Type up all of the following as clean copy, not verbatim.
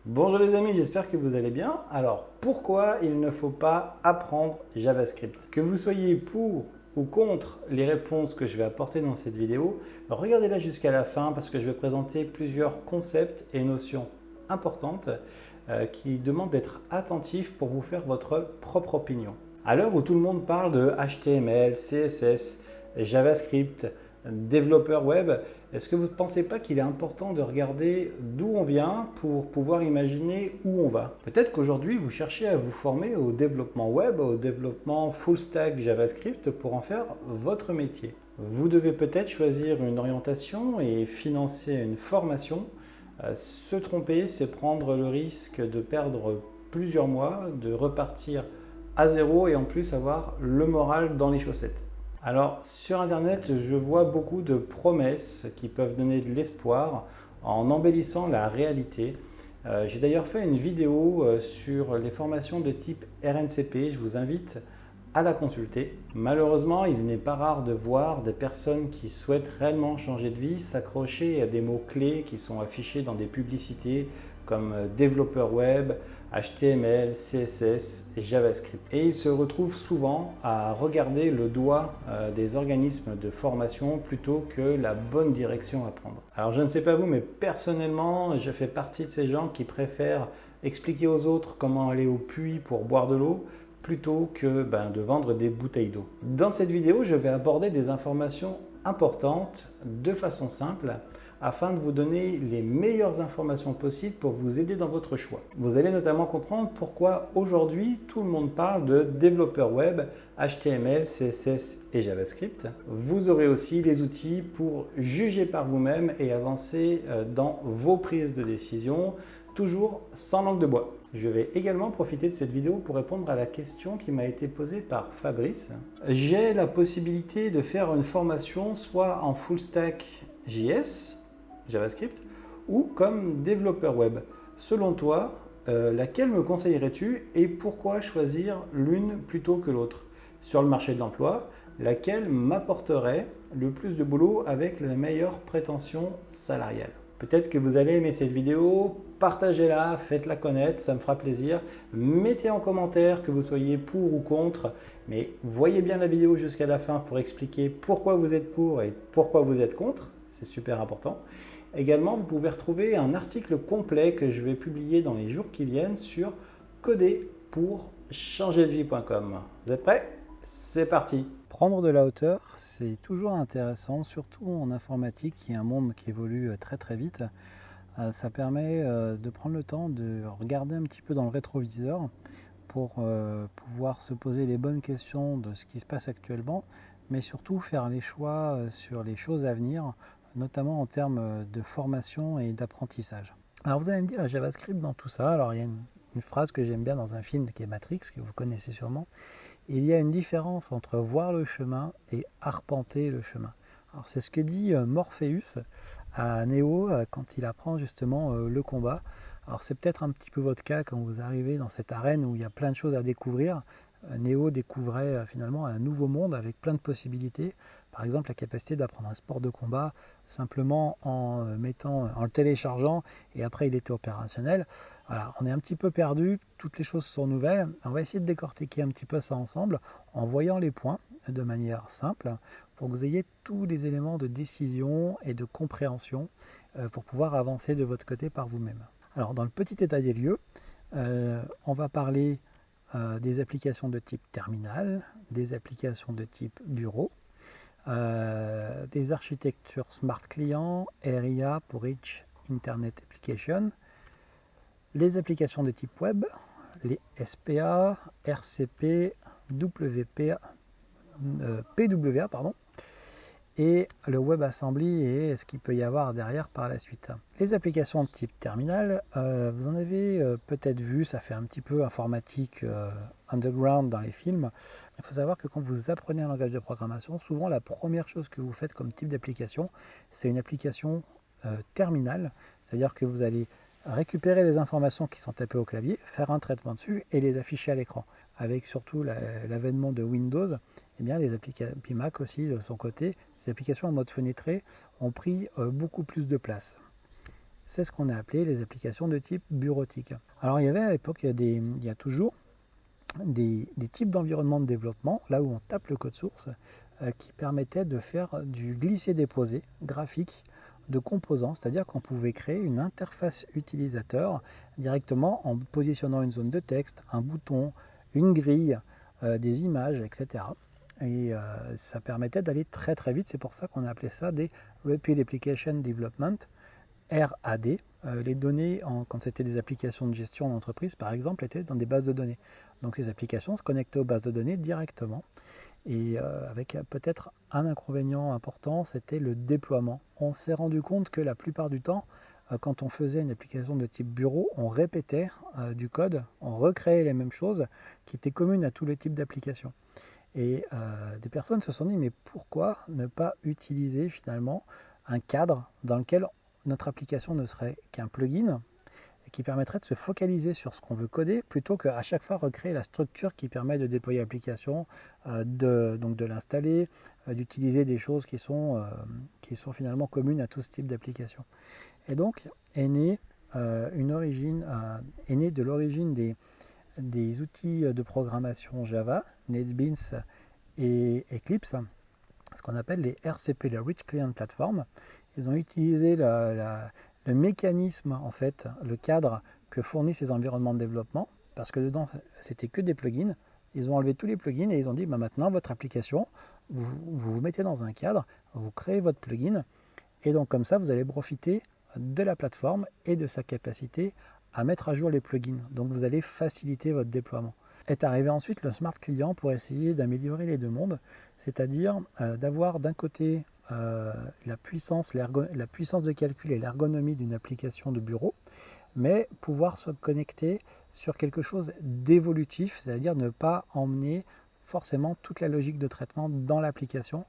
Bonjour les amis, j'espère que vous allez bien. Alors, pourquoi il ne faut pas apprendre JavaScript? Que vous soyez pour ou contre les réponses que je vais apporter dans cette vidéo, regardez-la jusqu'à la fin parce que je vais présenter plusieurs concepts et notions importantes qui demandent d'être attentifs pour vous faire votre propre opinion. À l'heure où tout le monde parle de HTML, CSS, JavaScript, développeur web, est-ce que vous ne pensez pas qu'il est important de regarder d'où on vient pour pouvoir imaginer où on va? Peut-être qu'aujourd'hui, vous cherchez à vous former au développement web, au développement full stack JavaScript pour en faire votre métier. Vous devez peut-être choisir une orientation et financer une formation. Se tromper, c'est prendre le risque de perdre plusieurs mois, de repartir à zéro et en plus avoir le moral dans les chaussettes. Alors sur internet, je vois beaucoup de promesses qui peuvent donner de l'espoir en embellissant la réalité. J'ai d'ailleurs fait une vidéo sur les formations de type RNCP, je vous invite à la consulter. Malheureusement, il n'est pas rare de voir des personnes qui souhaitent réellement changer de vie s'accrocher à des mots-clés qui sont affichés dans des publicités comme développeur web, HTML, CSS, JavaScript. Et ils se retrouvent souvent à regarder le doigt des organismes de formation plutôt que la bonne direction à prendre. Alors je ne sais pas vous, mais personnellement, je fais partie de ces gens qui préfèrent expliquer aux autres comment aller au puits pour boire de l'eau plutôt que de vendre des bouteilles d'eau. Dans cette vidéo, je vais aborder des informations importantes de façon simple afin de vous donner les meilleures informations possibles pour vous aider dans votre choix. Vous allez notamment comprendre pourquoi aujourd'hui tout le monde parle de développeur web, HTML, CSS et JavaScript. Vous aurez aussi les outils pour juger par vous-même et avancer dans vos prises de décision, toujours sans langue de bois. Je vais également profiter de cette vidéo pour répondre à la question qui m'a été posée par Fabrice. J'ai la possibilité de faire une formation soit en full stack JS, JavaScript, ou comme développeur web. Selon toi, laquelle me conseillerais-tu et pourquoi choisir l'une plutôt que l'autre? Sur le marché de l'emploi, laquelle m'apporterait le plus de boulot avec la meilleure prétention salariale? Peut-être que vous allez aimer cette vidéo, partagez-la, faites-la connaître, ça me fera plaisir. Mettez en commentaire que vous soyez pour ou contre, mais voyez bien la vidéo jusqu'à la fin pour expliquer pourquoi vous êtes pour et pourquoi vous êtes contre, c'est super important. Également, vous pouvez retrouver un article complet que je vais publier dans les jours qui viennent sur coderpourchangerdevie.com. Vous êtes prêts? C'est parti! Prendre de la hauteur, c'est toujours intéressant, surtout en informatique, qui est un monde qui évolue très très vite. Ça permet de prendre le temps de regarder un petit peu dans le rétroviseur pour pouvoir se poser les bonnes questions de ce qui se passe actuellement, mais surtout faire les choix sur les choses à venir, notamment en termes de formation et d'apprentissage. Alors vous allez me dire, JavaScript dans tout ça, alors il y a une phrase que j'aime bien dans un film qui est Matrix, que vous connaissez sûrement. Il y a une différence entre voir le chemin et arpenter le chemin. Alors c'est ce que dit Morpheus à Neo quand il apprend justement le combat. Alors c'est peut-être un petit peu votre cas quand vous arrivez dans cette arène où il y a plein de choses à découvrir. Neo découvrait finalement un nouveau monde avec plein de possibilités. Par exemple, la capacité d'apprendre un sport de combat simplement en le téléchargeant et après il était opérationnel. Voilà, on est un petit peu perdu, toutes les choses sont nouvelles. On va essayer de décortiquer un petit peu ça ensemble en voyant les points de manière simple pour que vous ayez tous les éléments de décision et de compréhension pour pouvoir avancer de votre côté par vous-même. Alors, dans le petit état des lieux, on va parler des applications de type terminal, des applications de type bureau, des architectures Smart Client, RIA pour Rich Internet Application, les applications de type web, les SPA, RCP, PWA, et le WebAssembly et ce qu'il peut y avoir derrière par la suite. Les applications de type terminal, vous en avez peut-être vu, ça fait un petit peu informatique underground dans les films. Il faut savoir que quand vous apprenez un langage de programmation, souvent la première chose que vous faites comme type d'application, c'est une application terminale, c'est-à-dire que vous allez récupérer les informations qui sont tapées au clavier, faire un traitement dessus et les afficher à l'écran. Avec surtout l'avènement de Windows, eh bien les applications, puis Mac aussi de son côté, les applications en mode fenêtré ont pris beaucoup plus de place. c'est ce qu'on a appelé les applications de type bureautique. Alors il y avait à l'époque, il y a toujours des types d'environnement de développement, là où on tape le code source, qui permettaient de faire du glisser-déposer graphique de composants, c'est-à-dire qu'on pouvait créer une interface utilisateur directement en positionnant une zone de texte, un bouton, une grille, des images, etc. Et ça permettait d'aller très très vite, c'est pour ça qu'on a appelé ça des Rapid Application Development, RAD. Les données, quand c'était des applications de gestion d'entreprise par exemple, étaient dans des bases de données. Donc ces applications se connectaient aux bases de données directement. Et avec peut-être un inconvénient important, c'était le déploiement. On s'est rendu compte que la plupart du temps, quand on faisait une application de type bureau, on répétait du code, on recréait les mêmes choses qui étaient communes à tous les types d'applications. Et des personnes se sont dit, mais pourquoi ne pas utiliser finalement un cadre dans lequel notre application ne serait qu'un plugin et qui permettrait de se focaliser sur ce qu'on veut coder plutôt qu'à chaque fois recréer la structure qui permet de déployer l'application, donc de l'installer, d'utiliser des choses qui sont finalement communes à tout ce type d'application. Et donc est née de l'origine des outils de programmation Java, NetBeans et Eclipse, ce qu'on appelle les RCP, les Rich Client Platform. Ils ont utilisé le mécanisme, en fait, le cadre que fournissent ces environnements de développement, parce que dedans, c'était que des plugins. Ils ont enlevé tous les plugins et ils ont dit, maintenant, votre application, vous mettez dans un cadre, vous créez votre plugin, et donc comme ça, vous allez profiter de la plateforme et de sa capacité à mettre à jour les plugins. Donc vous allez faciliter votre déploiement. Est arrivé ensuite le Smart Client pour essayer d'améliorer les deux mondes, c'est-à-dire d'avoir d'un côté la puissance de calcul et l'ergonomie d'une application de bureau, mais pouvoir se connecter sur quelque chose d'évolutif, c'est-à-dire ne pas emmener forcément toute la logique de traitement dans l'application.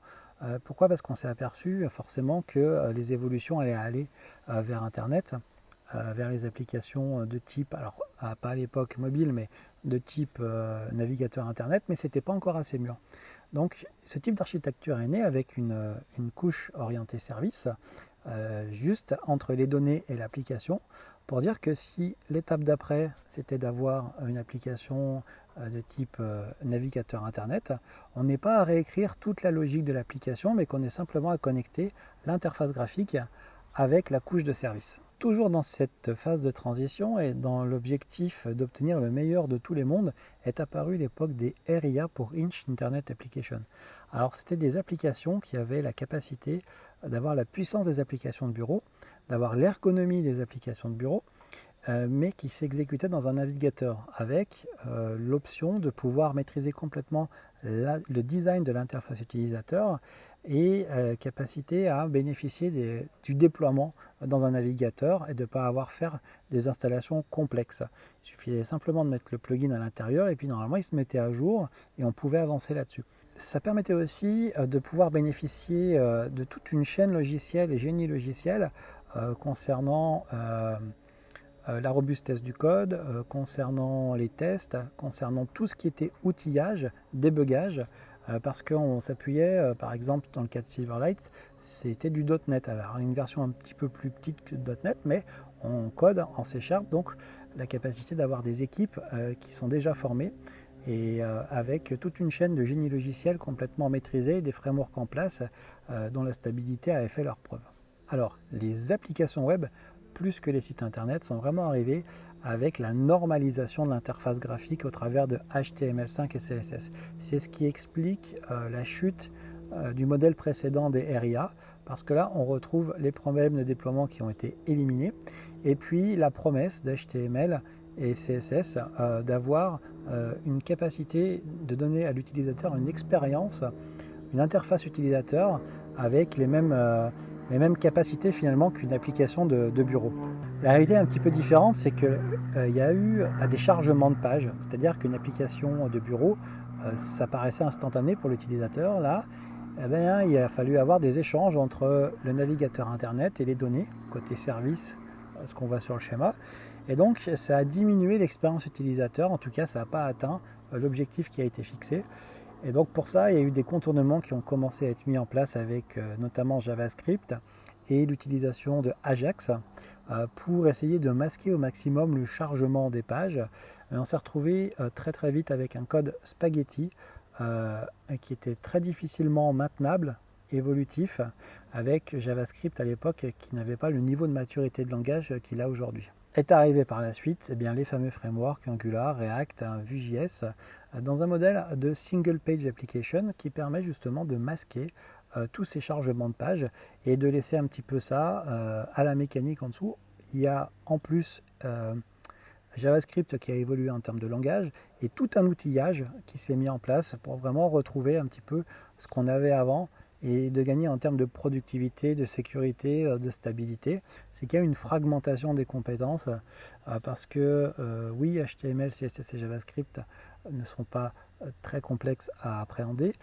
Pourquoi ? Parce qu'on s'est aperçu forcément que les évolutions allaient aller vers Internet, vers les applications de type, alors pas à l'époque mobile, mais de type navigateur Internet, mais ce n'était pas encore assez mûr. Donc ce type d'architecture est né avec une couche orientée service, juste entre les données et l'application, pour dire que si l'étape d'après, c'était d'avoir une application de type navigateur Internet, on n'est pas à réécrire toute la logique de l'application, mais qu'on est simplement à connecter l'interface graphique avec la couche de service. Toujours dans cette phase de transition et dans l'objectif d'obtenir le meilleur de tous les mondes, est apparue l'époque des RIA pour Inch Internet Application. Alors c'était des applications qui avaient la capacité d'avoir la puissance des applications de bureau, d'avoir l'ergonomie des applications de bureau, mais qui s'exécutaient dans un navigateur avec l'option de pouvoir maîtriser complètement le design de l'interface utilisateur et capacité à bénéficier du déploiement dans un navigateur et de ne pas avoir à faire des installations complexes. Il suffisait simplement de mettre le plugin à l'intérieur et puis normalement il se mettait à jour et on pouvait avancer là-dessus. Ça permettait aussi de pouvoir bénéficier de toute une chaîne logicielle et génie logiciel concernant la robustesse du code, concernant les tests, concernant tout ce qui était outillage, débugage, parce qu'on s'appuyait, par exemple, dans le cas de Silverlight, c'était du .NET, alors une version un petit peu plus petite que .NET, mais on code en C#, donc la capacité d'avoir des équipes qui sont déjà formées, et avec toute une chaîne de génie logiciel complètement maîtrisée, des frameworks en place dont la stabilité avait fait leur preuve. Alors, les applications web, plus que les sites internet, sont vraiment arrivés avec la normalisation de l'interface graphique au travers de HTML5 et CSS. C'est ce qui explique la chute du modèle précédent des RIA, parce que là, on retrouve les problèmes de déploiement qui ont été éliminés, et puis la promesse d'HTML et CSS d'avoir une capacité de donner à l'utilisateur une expérience, une interface utilisateur avec les mêmes capacités finalement qu'une application de bureau. La réalité est un petit peu différente, c'est qu'il y a eu des chargements de pages, c'est-à-dire qu'une application de bureau, ça paraissait instantané pour l'utilisateur. Là, il a fallu avoir des échanges entre le navigateur Internet et les données, côté service, ce qu'on voit sur le schéma. Et donc, ça a diminué l'expérience utilisateur, en tout cas, ça n'a pas atteint l'objectif qui a été fixé. Et donc pour ça, il y a eu des contournements qui ont commencé à être mis en place avec notamment JavaScript et l'utilisation de Ajax pour essayer de masquer au maximum le chargement des pages. On s'est retrouvé très vite avec un code spaghetti qui était très difficilement maintenable, évolutif, avec JavaScript à l'époque qui n'avait pas le niveau de maturité de langage qu'il a aujourd'hui. Est arrivé par la suite les fameux frameworks Angular, React, Vue.js dans un modèle de single page application qui permet justement de masquer tous ces chargements de pages et de laisser un petit peu ça à la mécanique en dessous. Il y a en plus JavaScript qui a évolué en termes de langage et tout un outillage qui s'est mis en place pour vraiment retrouver un petit peu ce qu'on avait avant et de gagner en termes de productivité, de sécurité, de stabilité. C'est qu'il y a une fragmentation des compétences parce que oui, HTML, CSS et JavaScript ne sont pas très complexes à appréhender,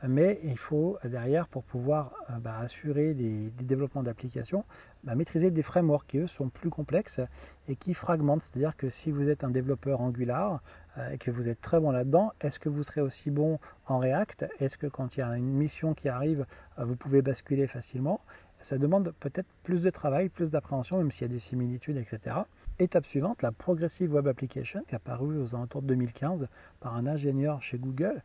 mais il faut derrière, pour pouvoir assurer des développements d'applications, maîtriser des frameworks qui eux sont plus complexes et qui fragmentent. C'est-à-dire que si vous êtes un développeur Angular et que vous êtes très bon là-dedans, est-ce que vous serez aussi bon en React? Est-ce que quand il y a une mission qui arrive, vous pouvez basculer facilement? Ça demande peut-être plus de travail, plus d'appréhension, même s'il y a des similitudes, etc. Étape suivante, la Progressive Web Application, qui est apparue aux alentours de 2015 par un ingénieur chez Google,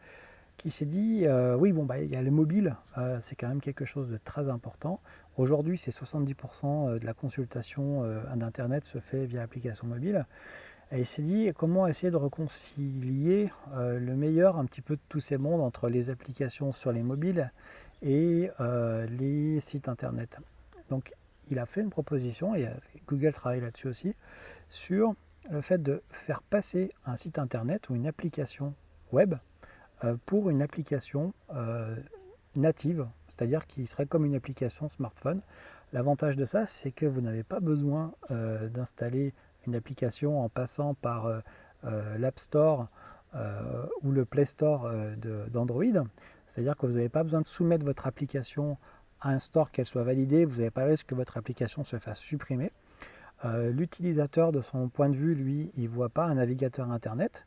qui s'est dit, il y a le mobile, c'est quand même quelque chose de très important. Aujourd'hui, c'est 70% de la consultation d'Internet se fait via application mobile. Et il s'est dit, comment essayer de réconcilier le meilleur un petit peu de tous ces mondes entre les applications sur les mobiles et les sites Internet. Donc, il a fait une proposition, et Google travaille là-dessus aussi, sur le fait de faire passer un site Internet ou une application web pour une application native, c'est-à-dire qui serait comme une application smartphone. L'avantage de ça, c'est que vous n'avez pas besoin d'installer une application en passant par l'App Store ou le Play Store d'Android. C'est-à-dire que vous n'avez pas besoin de soumettre votre application à un store, qu'elle soit validée. Vous n'avez pas le risque que votre application se fasse supprimer. L'utilisateur, de son point de vue, lui, il ne voit pas un navigateur Internet,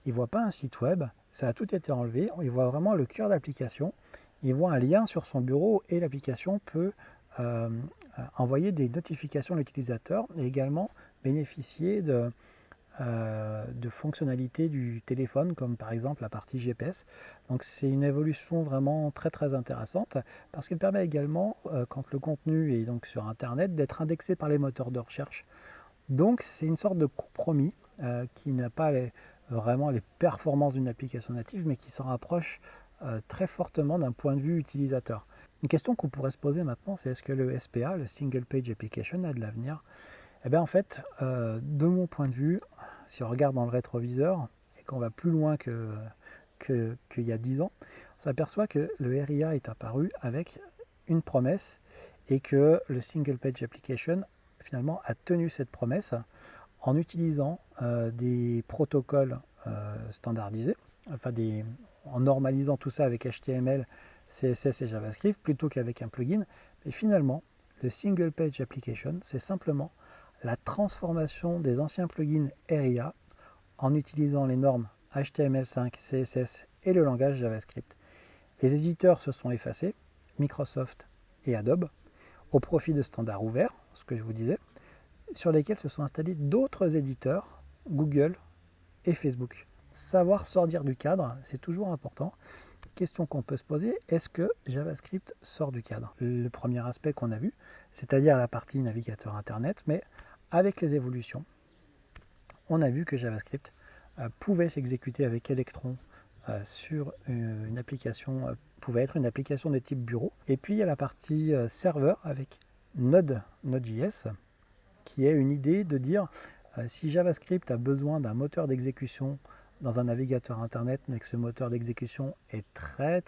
il ne voit pas un site web, ça a tout été enlevé, il voit vraiment le cœur d'application, il voit un lien sur son bureau et l'application peut envoyer des notifications à l'utilisateur et également bénéficier de fonctionnalités du téléphone, comme par exemple la partie GPS. Donc c'est une évolution vraiment très intéressante parce qu'elle permet également, quand le contenu est donc sur Internet, d'être indexé par les moteurs de recherche. Donc c'est une sorte de compromis qui n'a pas vraiment les performances d'une application native, mais qui s'en rapproche très fortement d'un point de vue utilisateur. Une question qu'on pourrait se poser maintenant, c'est est-ce que le SPA, le Single Page Application, a de l'avenir? Eh bien en fait, de mon point de vue, si on regarde dans le rétroviseur et qu'on va plus loin qu'il y a 10 ans, on s'aperçoit que le RIA est apparu avec une promesse et que le Single Page Application finalement a tenu cette promesse en utilisant des protocoles standardisés, en normalisant tout ça avec HTML, CSS et JavaScript plutôt qu'avec un plugin. Et finalement, le Single Page Application, c'est simplement la transformation des anciens plugins RIA en utilisant les normes HTML5, CSS et le langage JavaScript. Les éditeurs se sont effacés, Microsoft et Adobe, au profit de standards ouverts, ce que je vous disais, sur lesquels se sont installés d'autres éditeurs, Google et Facebook. Savoir sortir du cadre, c'est toujours important. Question qu'on peut se poser, est-ce que JavaScript sort du cadre? Le premier aspect qu'on a vu, c'est-à-dire la partie navigateur Internet, mais avec les évolutions, on a vu que JavaScript pouvait s'exécuter avec Electron sur une application, pouvait être une application de type bureau. Et puis il y a la partie serveur avec Node.js, qui est une idée de dire si JavaScript a besoin d'un moteur d'exécution dans un navigateur Internet, mais que ce moteur d'exécution est très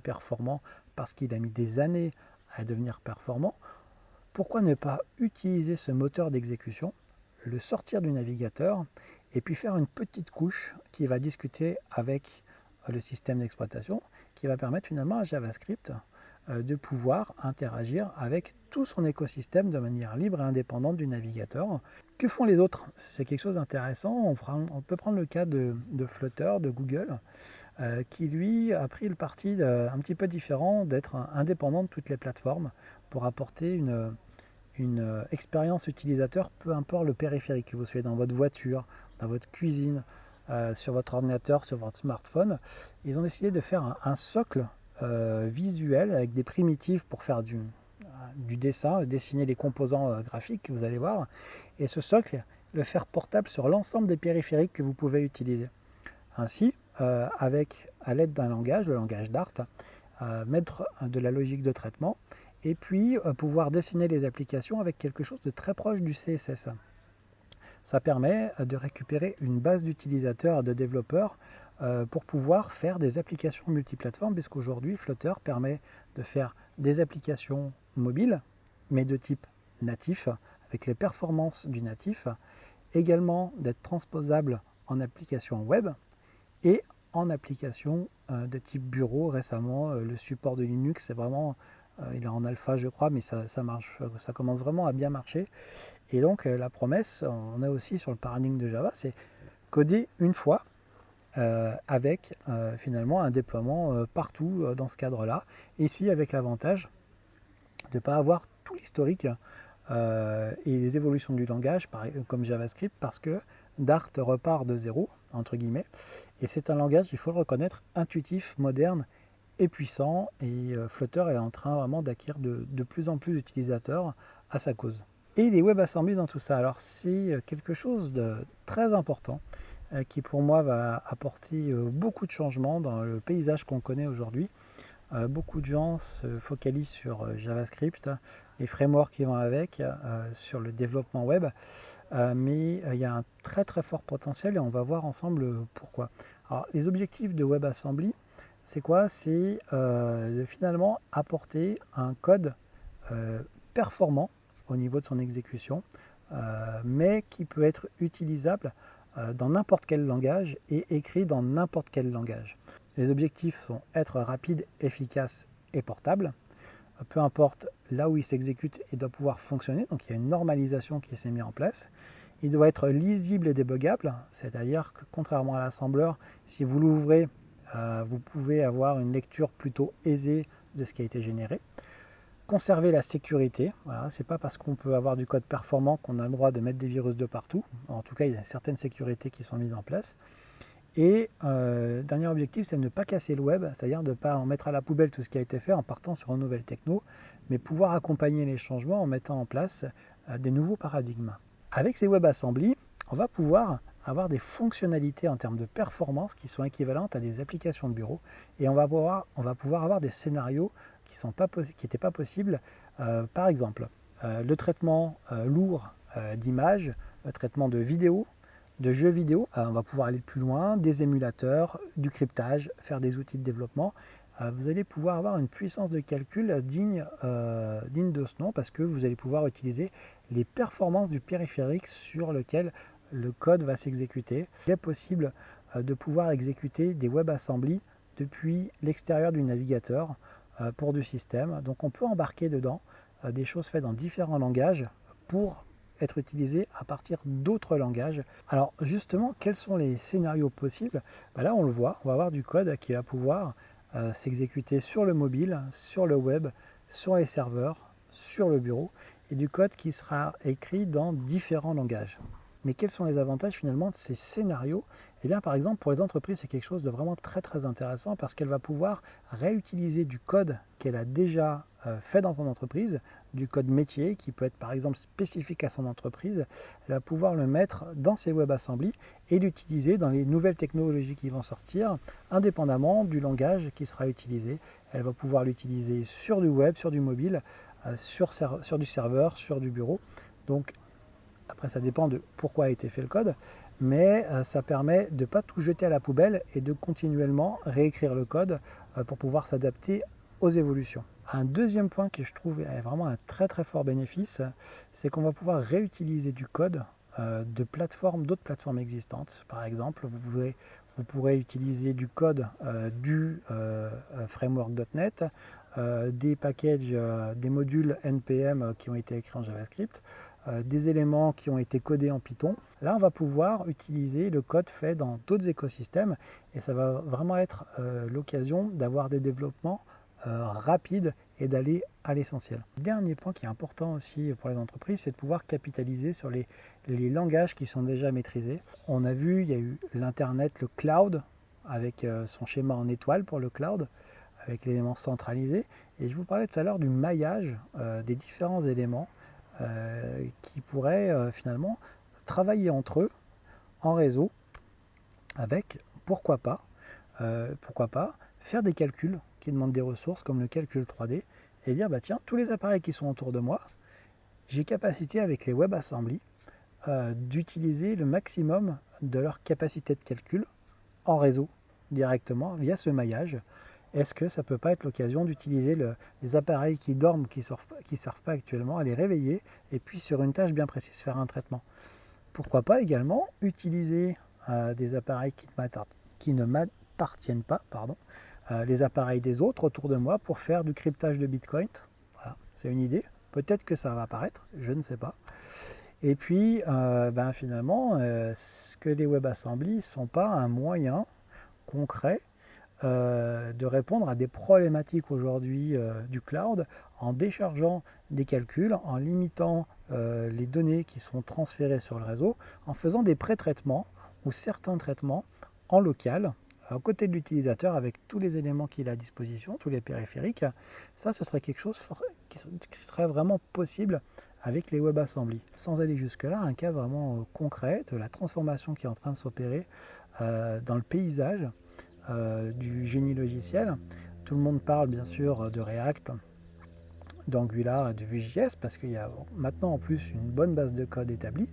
performant parce qu'il a mis des années à devenir performant, pourquoi ne pas utiliser ce moteur d'exécution, le sortir du navigateur et puis faire une petite couche qui va discuter avec le système d'exploitation, qui va permettre finalement à JavaScript de pouvoir interagir avec tout son écosystème de manière libre et indépendante du navigateur. Que font les autres? C'est quelque chose d'intéressant. On peut prendre le cas de Flutter, de Google, qui lui a pris le parti un petit peu différent d'être indépendant de toutes les plateformes pour apporter une expérience utilisateur, peu importe le périphérique, que vous soyez dans votre voiture, dans votre cuisine, sur votre ordinateur, sur votre smartphone. Ils ont décidé de faire un socle visuel avec des primitives pour faire du dessin, dessiner les composants graphiques que vous allez voir. Et ce socle, le faire portable sur l'ensemble des périphériques que vous pouvez utiliser. Ainsi, à l'aide d'un langage, le langage Dart, mettre de la logique de traitement et puis pouvoir dessiner les applications avec quelque chose de très proche du CSS. Ça permet de récupérer une base d'utilisateurs et de développeurs pour pouvoir faire des applications multiplateformes, puisqu'aujourd'hui Flutter permet de faire des applications mobiles, mais de type natif, avec les performances du natif, également d'être transposable en application web et en application de type bureau. Récemment, le support de Linux, c'est vraiment, il est en alpha je crois, mais ça marche, ça commence vraiment à bien marcher. Et donc la promesse, on est aussi sur le paradigme de Java, c'est coder une fois avec finalement un déploiement partout dans ce cadre-là. Ici avec l'avantage de ne pas avoir tout l'historique et les évolutions du langage comme JavaScript, parce que Dart repart de zéro, entre guillemets, et c'est un langage, il faut le reconnaître, intuitif, moderne et puissant, et Flutter est en train vraiment d'acquérir de plus en plus d'utilisateurs à sa cause. Et les WebAssembly dans tout ça, alors c'est quelque chose de très important qui pour moi va apporter beaucoup de changements dans le paysage qu'on connaît aujourd'hui. Beaucoup de gens se focalisent sur JavaScript, les frameworks qui vont avec, sur le développement web, mais il y a un très très fort potentiel et on va voir ensemble pourquoi. Alors, les objectifs de WebAssembly, c'est quoi? C'est de finalement apporter un code performant au niveau de son exécution, mais qui peut être utilisable dans n'importe quel langage et écrit dans n'importe quel langage. Les objectifs sont être rapide, efficace et portable, peu importe là où il s'exécute, il doit pouvoir fonctionner, donc il y a une normalisation qui s'est mise en place. Il doit être lisible et débuggable, c'est-à-dire que contrairement à l'assembleur, si vous l'ouvrez, vous pouvez avoir une lecture plutôt aisée de ce qui a été généré. Conserver la sécurité, voilà, c'est pas parce qu'on peut avoir du code performant qu'on a le droit de mettre des virus de partout. En tout cas, il y a certaines sécurités qui sont mises en place. Et dernier objectif, c'est de ne pas casser le web, c'est-à-dire de ne pas en mettre à la poubelle tout ce qui a été fait en partant sur une nouvelle techno, mais pouvoir accompagner les changements en mettant en place des nouveaux paradigmes. Avec ces WebAssembly, on va pouvoir avoir des fonctionnalités en termes de performance qui sont équivalentes à des applications de bureau, et on va pouvoir avoir des scénarios qui n'étaient pas possibles. Par exemple, le traitement lourd d'images, le traitement de vidéos, de jeux vidéo, on va pouvoir aller plus loin, des émulateurs, du cryptage, faire des outils de développement. Vous allez pouvoir avoir une puissance de calcul digne de ce nom, parce que vous allez pouvoir utiliser les performances du périphérique sur lequel le code va s'exécuter. Il est possible de pouvoir exécuter des WebAssembly depuis l'extérieur du navigateur pour du système. Donc on peut embarquer dedans des choses faites dans différents langages pour être utilisé à partir d'autres langages. Alors justement, quels sont les scénarios possibles? Là on le voit, on va avoir du code qui va pouvoir s'exécuter sur le mobile, sur le web, sur les serveurs, sur le bureau, et du code qui sera écrit dans différents langages. Mais quels sont les avantages finalement de ces scénarios? Eh bien par exemple pour les entreprises c'est quelque chose de vraiment très très intéressant, parce qu'elle va pouvoir réutiliser du code qu'elle a déjà fait dans son entreprise, du code métier qui peut être par exemple spécifique à son entreprise. Elle va pouvoir le mettre dans ses WebAssembly et l'utiliser dans les nouvelles technologies qui vont sortir, indépendamment du langage qui sera utilisé. Elle va pouvoir l'utiliser sur du web, sur du mobile, sur du serveur, sur du bureau. Donc après ça dépend de pourquoi a été fait le code, mais ça permet de ne pas tout jeter à la poubelle et de continuellement réécrire le code pour pouvoir s'adapter aux évolutions. Un deuxième point que je trouve est vraiment un très très fort bénéfice, c'est qu'on va pouvoir réutiliser du code d'autres plateformes existantes. Par exemple, vous pourrez utiliser du code du framework.NET, des packages, des modules NPM qui ont été écrits en JavaScript, des éléments qui ont été codés en Python. Là, on va pouvoir utiliser le code fait dans d'autres écosystèmes, et ça va vraiment être l'occasion d'avoir des développements rapides et d'aller à l'essentiel. Dernier point qui est important aussi pour les entreprises, c'est de pouvoir capitaliser sur les langages qui sont déjà maîtrisés. On a vu, il y a eu l'Internet, le cloud, avec son schéma en étoile pour le cloud, avec l'élément centralisé. Et je vous parlais tout à l'heure du maillage des différents éléments qui pourraient finalement travailler entre eux en réseau avec, pourquoi pas, faire des calculs qui demandent des ressources comme le calcul 3D et dire, tiens, tous les appareils qui sont autour de moi, j'ai capacité avec les WebAssembly d'utiliser le maximum de leur capacité de calcul en réseau directement via ce maillage. Est-ce que ça ne peut pas être l'occasion d'utiliser les appareils qui dorment, qui ne servent pas actuellement, à les réveiller et puis sur une tâche bien précise faire un traitement? Pourquoi pas également utiliser des appareils qui ne m'appartiennent pas, les appareils des autres autour de moi pour faire du cryptage de Bitcoin. Voilà, c'est une idée. Peut-être que ça va apparaître, je ne sais pas. Et puis, finalement, est-ce que les WebAssembly ne sont pas un moyen concret de répondre à des problématiques aujourd'hui du cloud en déchargeant des calculs, en limitant les données qui sont transférées sur le réseau, en faisant des pré-traitements ou certains traitements en local, à côté de l'utilisateur avec tous les éléments qu'il a à disposition, tous les périphériques. Ça, ce serait quelque chose qui serait vraiment possible avec les WebAssembly. Sans aller jusque-là, un cas vraiment concret de la transformation qui est en train de s'opérer dans le paysage du génie logiciel. Tout le monde parle bien sûr de React, d'Angular et de Vue.js parce qu'il y a maintenant en plus une bonne base de code établie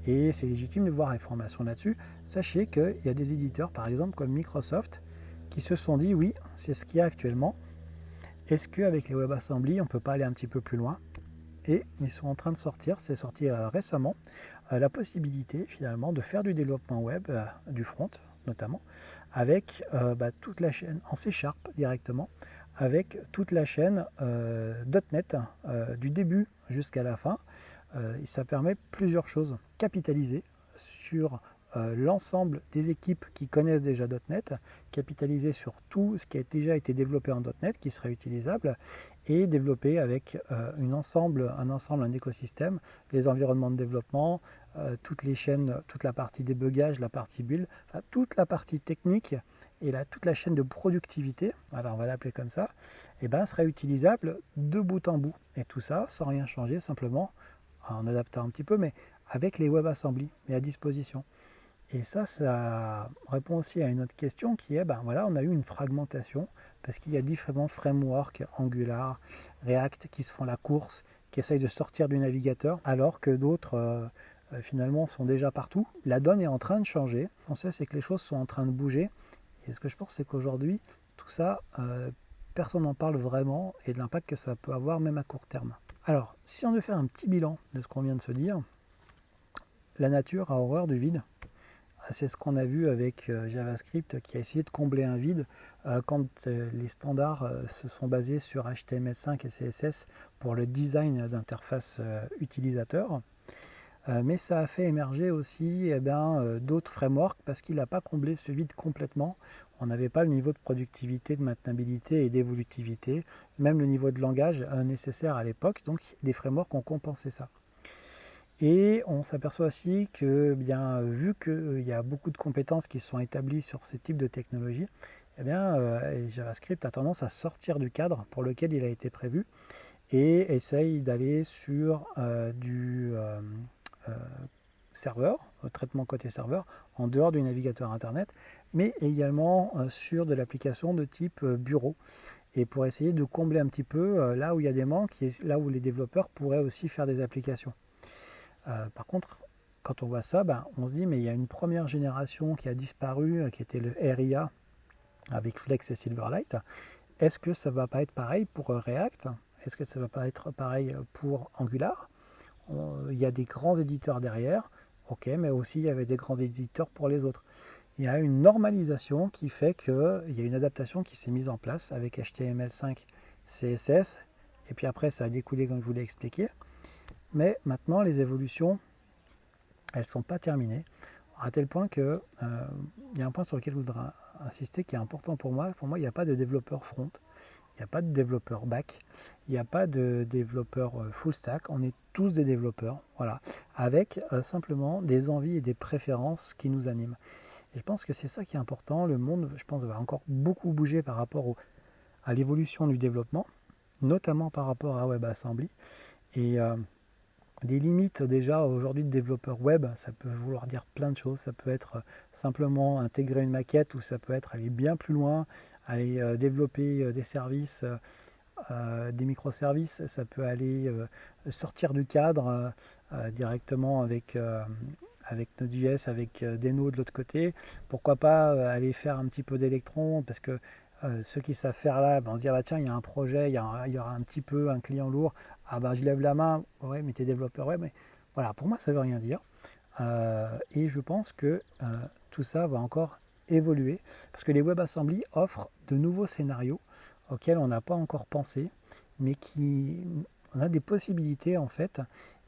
et c'est légitime de voir les formations là-dessus. Sachez qu'il y a des éditeurs par exemple comme Microsoft qui se sont dit oui, c'est ce qu'il y a actuellement. Est-ce qu'avec les WebAssembly on ne peut pas aller un petit peu plus loin? Et ils sont en train de sortir, c'est sorti récemment, la possibilité finalement de faire du développement web, du front notamment, avec toute la chaîne en C# directement, avec toute la chaîne .NET du début jusqu'à la fin. Ça permet plusieurs choses. Capitaliser sur l'ensemble des équipes qui connaissent déjà .NET, capitaliser sur tout ce qui a déjà été développé en .NET qui serait utilisable et développer avec un écosystème, les environnements de développement, toutes les chaînes, toute la partie débugage, la partie build, toute la partie technique et toute la chaîne de productivité, alors on va l'appeler comme ça, serait utilisable de bout en bout. Et tout ça sans rien changer, simplement en adaptant un petit peu, mais avec les WebAssembly et à disposition. Et ça répond aussi à une autre question qui est, on a eu une fragmentation parce qu'il y a différents frameworks, Angular, React, qui se font la course, qui essayent de sortir du navigateur, alors que d'autres, finalement, sont déjà partout. La donne est en train de changer. On sait, c'est que les choses sont en train de bouger. Et ce que je pense, c'est qu'aujourd'hui, tout ça, personne n'en parle vraiment et de l'impact que ça peut avoir, même à court terme. Alors, si on devait faire un petit bilan de ce qu'on vient de se dire, la nature a horreur du vide. C'est ce qu'on a vu avec JavaScript qui a essayé de combler un vide quand les standards se sont basés sur HTML5 et CSS pour le design d'interface utilisateur. Mais ça a fait émerger aussi d'autres frameworks parce qu'il n'a pas comblé ce vide complètement. On n'avait pas le niveau de productivité, de maintenabilité et d'évolutivité, même le niveau de langage nécessaire à l'époque. Donc des frameworks ont compensé ça. Et on s'aperçoit aussi que, vu qu'il y a beaucoup de compétences qui sont établies sur ce type de technologie, JavaScript a tendance à sortir du cadre pour lequel il a été prévu et essaye d'aller sur du serveur, traitement côté serveur, en dehors du navigateur Internet, mais également sur de l'application de type bureau. Et pour essayer de combler un petit peu là où il y a des manques, et là où les développeurs pourraient aussi faire des applications. Par contre, quand on voit ça, on se dit mais il y a une première génération qui a disparu, qui était le RIA avec Flex et Silverlight. Est-ce que ça ne va pas être pareil pour React? Est-ce que ça ne va pas être pareil pour Angular? Il y a des grands éditeurs derrière, ok, mais aussi il y avait des grands éditeurs pour les autres. Il y a une normalisation qui fait qu'il y a une adaptation qui s'est mise en place avec HTML5, CSS, et puis après ça a découlé comme je vous l'ai expliqué. Mais maintenant, les évolutions, elles ne sont pas terminées, à tel point qu'il y a un point sur lequel je voudrais insister qui est important pour moi. Pour moi, il n'y a pas de développeur front, il n'y a pas de développeur back, il n'y a pas de développeur full stack, on est tous des développeurs, voilà, avec simplement des envies et des préférences qui nous animent. Et je pense que c'est ça qui est important. Le monde, je pense, va encore beaucoup bouger par rapport à l'évolution du développement, notamment par rapport à WebAssembly. Et les limites déjà aujourd'hui de développeur web, ça peut vouloir dire plein de choses. Ça peut être simplement intégrer une maquette, ou ça peut être aller bien plus loin, aller développer des services, des microservices. Ça peut aller sortir du cadre directement avec Node.js, avec Deno de l'autre côté. Pourquoi pas aller faire un petit peu d'électron, parce que ceux qui savent faire là, on se dit, tiens, il y a un projet, il y aura un petit peu un client lourd, je lève la main, ouais, mais t'es développeur web. Mais voilà, pour moi, ça veut rien dire. Et je pense que tout ça va encore évoluer, parce que les WebAssembly offrent de nouveaux scénarios auxquels on n'a pas encore pensé, mais on a des possibilités en fait,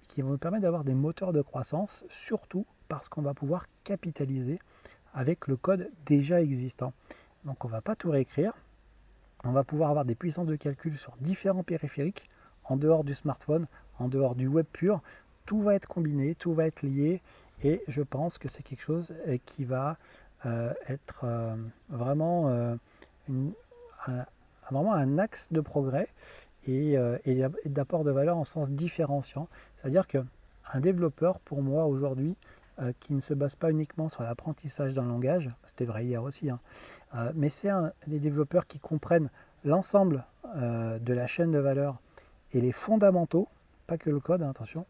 qui vont nous permettre d'avoir des moteurs de croissance, surtout parce qu'on va pouvoir capitaliser avec le code déjà existant. Donc on ne va pas tout réécrire, on va pouvoir avoir des puissances de calcul sur différents périphériques, en dehors du smartphone, en dehors du web pur. Tout va être combiné, tout va être lié, et je pense que c'est quelque chose qui va être vraiment un axe de progrès et d'apport de valeur en sens différenciant. C'est-à-dire qu'un développeur, pour moi aujourd'hui, qui ne se base pas uniquement sur l'apprentissage d'un langage, c'était vrai hier aussi, mais c'est des développeurs qui comprennent l'ensemble de la chaîne de valeur et les fondamentaux, pas que le code, attention,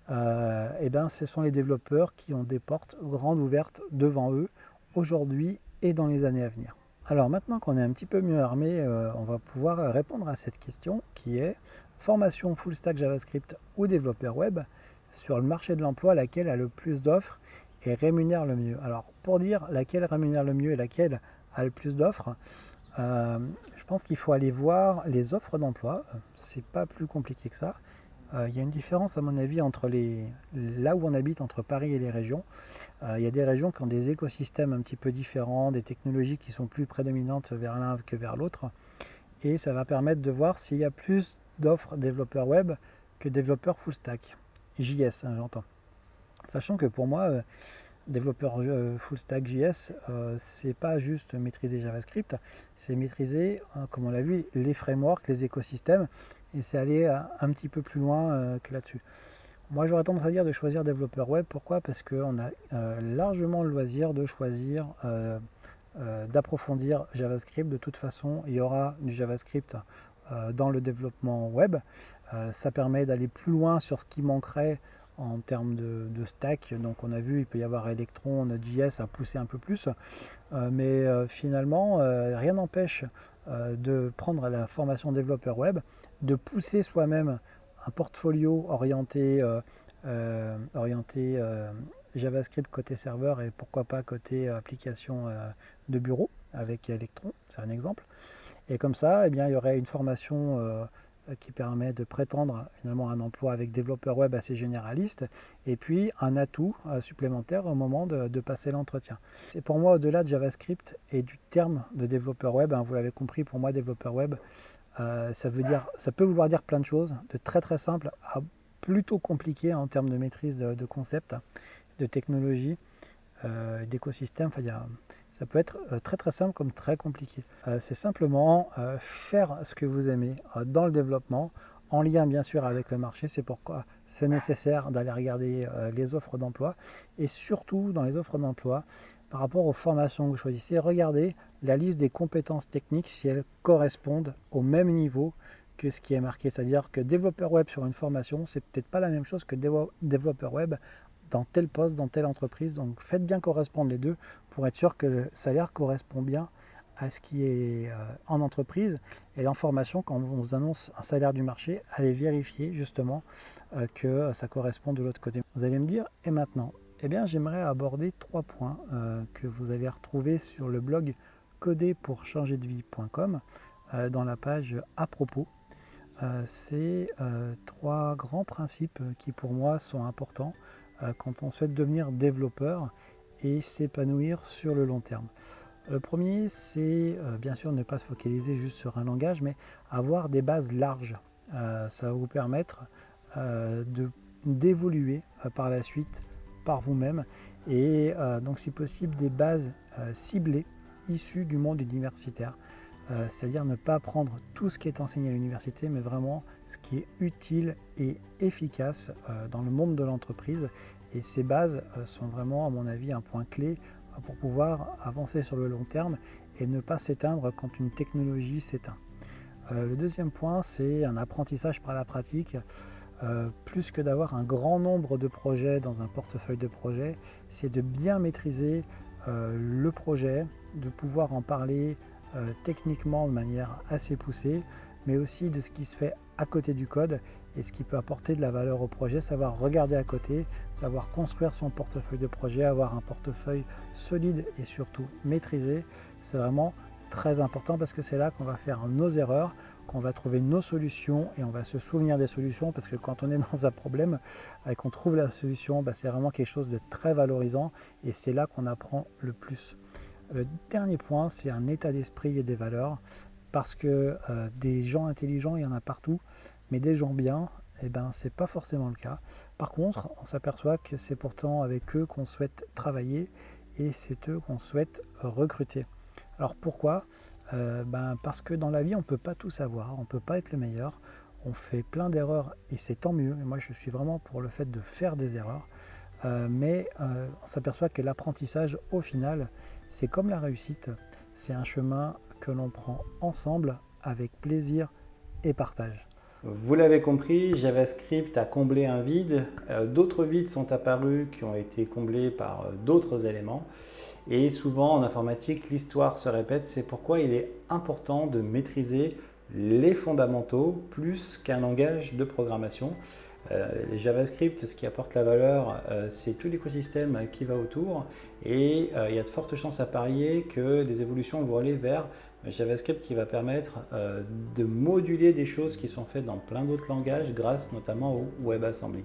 ce sont les développeurs qui ont des portes grandes ouvertes devant eux, aujourd'hui et dans les années à venir. Alors maintenant qu'on est un petit peu mieux armé, on va pouvoir répondre à cette question qui est: formation full stack JavaScript ou développeur web, sur le marché de l'emploi, laquelle a le plus d'offres et rémunère le mieux? Alors pour dire laquelle rémunère le mieux et laquelle a le plus d'offres, je pense qu'il faut aller voir les offres d'emploi. C'est pas plus compliqué que ça. Il y a une différence à mon avis entre là où on habite, entre Paris et les régions. Il y a des régions qui ont des écosystèmes un petit peu différents, des technologies qui sont plus prédominantes vers l'un que vers l'autre, et ça va permettre de voir s'il y a plus d'offres développeurs web que développeurs full stack, JS, j'entends. Sachant que pour moi, développeur full stack JS, c'est pas juste maîtriser JavaScript, c'est maîtriser, comme on l'a vu, les frameworks, les écosystèmes, et c'est aller un petit peu plus loin que là-dessus. Moi, j'aurais tendance à dire de choisir développeur web. Pourquoi? Parce qu'on a largement le loisir de choisir, d'approfondir JavaScript. De toute façon, il y aura du JavaScript dans le développement web. Ça permet d'aller plus loin sur ce qui manquerait en termes de stack. Donc on a vu, il peut y avoir Electron, Node.js à pousser un peu plus, mais finalement rien n'empêche de prendre la formation développeur web, de pousser soi-même un portfolio orienté JavaScript côté serveur, et pourquoi pas côté application de bureau avec Electron, c'est un exemple. Et comme ça, il y aurait une formation qui permet de prétendre finalement un emploi avec développeur web assez généraliste, et puis un atout supplémentaire au moment de passer l'entretien. C'est pour moi, au-delà de JavaScript et du terme de développeur web, vous l'avez compris, pour moi développeur web, ça peut vouloir dire plein de choses, de très très simple à plutôt compliqué en termes de maîtrise de concepts, de technologie, d'écosystème. Ça peut être très très simple comme très compliqué. C'est simplement faire ce que vous aimez dans le développement, en lien bien sûr avec le marché. C'est pourquoi c'est nécessaire d'aller regarder les offres d'emploi, et surtout dans les offres d'emploi, par rapport aux formations que vous choisissez, regardez la liste des compétences techniques si elles correspondent au même niveau que ce qui est marqué. C'est-à-dire que développeur web sur une formation, c'est peut-être pas la même chose que développeur web dans tel poste, dans telle entreprise. Donc faites bien correspondre les deux pour être sûr que le salaire correspond bien à ce qui est en entreprise. Et en formation, quand on vous annonce un salaire du marché, allez vérifier justement que ça correspond de l'autre côté. Vous allez me dire, et maintenant? Eh bien, j'aimerais aborder 3 points que vous allez retrouver sur le blog coderpourchangerdevie.com dans la page à propos. C'est 3 grands principes qui pour moi sont importants quand on souhaite devenir développeur et s'épanouir sur le long terme. Le premier, c'est bien sûr ne pas se focaliser juste sur un langage, mais avoir des bases larges. Ça va vous permettre d'évoluer par la suite par vous-même et donc si possible des bases ciblées issues du monde universitaire. C'est-à-dire ne pas prendre tout ce qui est enseigné à l'université, mais vraiment ce qui est utile et efficace dans le monde de l'entreprise. Et ces bases sont vraiment, à mon avis, un point clé pour pouvoir avancer sur le long terme et ne pas s'éteindre quand une technologie s'éteint. Le deuxième point, c'est un apprentissage par la pratique. Plus que d'avoir un grand nombre de projets dans un portefeuille de projets, c'est de bien maîtriser le projet, de pouvoir en parler techniquement de manière assez poussée, mais aussi de ce qui se fait à côté du code et ce qui peut apporter de la valeur au projet, savoir regarder à côté, savoir construire son portefeuille de projet, avoir un portefeuille solide et surtout maîtrisé. C'est vraiment très important parce que c'est là qu'on va faire nos erreurs, qu'on va trouver nos solutions et on va se souvenir des solutions parce que quand on est dans un problème et qu'on trouve la solution, c'est vraiment quelque chose de très valorisant et c'est là qu'on apprend le plus. Le dernier point, c'est un état d'esprit et des valeurs parce que des gens intelligents, il y en a partout, mais des gens bien, c'est pas forcément le cas. Par contre, on s'aperçoit que c'est pourtant avec eux qu'on souhaite travailler et c'est eux qu'on souhaite recruter. Alors pourquoi ? Parce que dans la vie, on ne peut pas tout savoir, on ne peut pas être le meilleur, on fait plein d'erreurs et c'est tant mieux. Et moi, je suis vraiment pour le fait de faire des erreurs. Mais on s'aperçoit que l'apprentissage, au final, c'est comme la réussite. C'est un chemin que l'on prend ensemble avec plaisir et partage. Vous l'avez compris, JavaScript a comblé un vide. D'autres vides sont apparus qui ont été comblés par d'autres éléments. Et souvent en informatique, l'histoire se répète. C'est pourquoi il est important de maîtriser les fondamentaux plus qu'un langage de programmation. Les JavaScript, ce qui apporte la valeur, c'est tout l'écosystème qui va autour et il y a de fortes chances à parier que des évolutions vont aller vers JavaScript qui va permettre de moduler des choses qui sont faites dans plein d'autres langages grâce notamment au WebAssembly.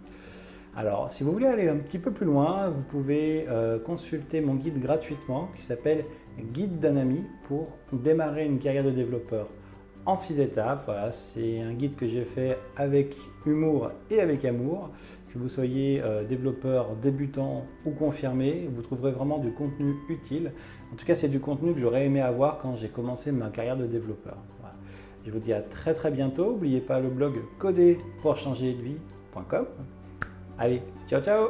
Alors, si vous voulez aller un petit peu plus loin, vous pouvez consulter mon guide gratuitement qui s'appelle Guide d'un ami pour démarrer une carrière de développeur en 6 étapes. Voilà, c'est un guide que j'ai fait avec humour et avec amour. Que vous soyez développeur débutant ou confirmé, vous trouverez vraiment du contenu utile. En tout cas, c'est du contenu que j'aurais aimé avoir quand j'ai commencé ma carrière de développeur. Voilà. Je vous dis à très très bientôt. N'oubliez pas le blog coderpourchanger-de-vie.com. Allez, ciao ciao!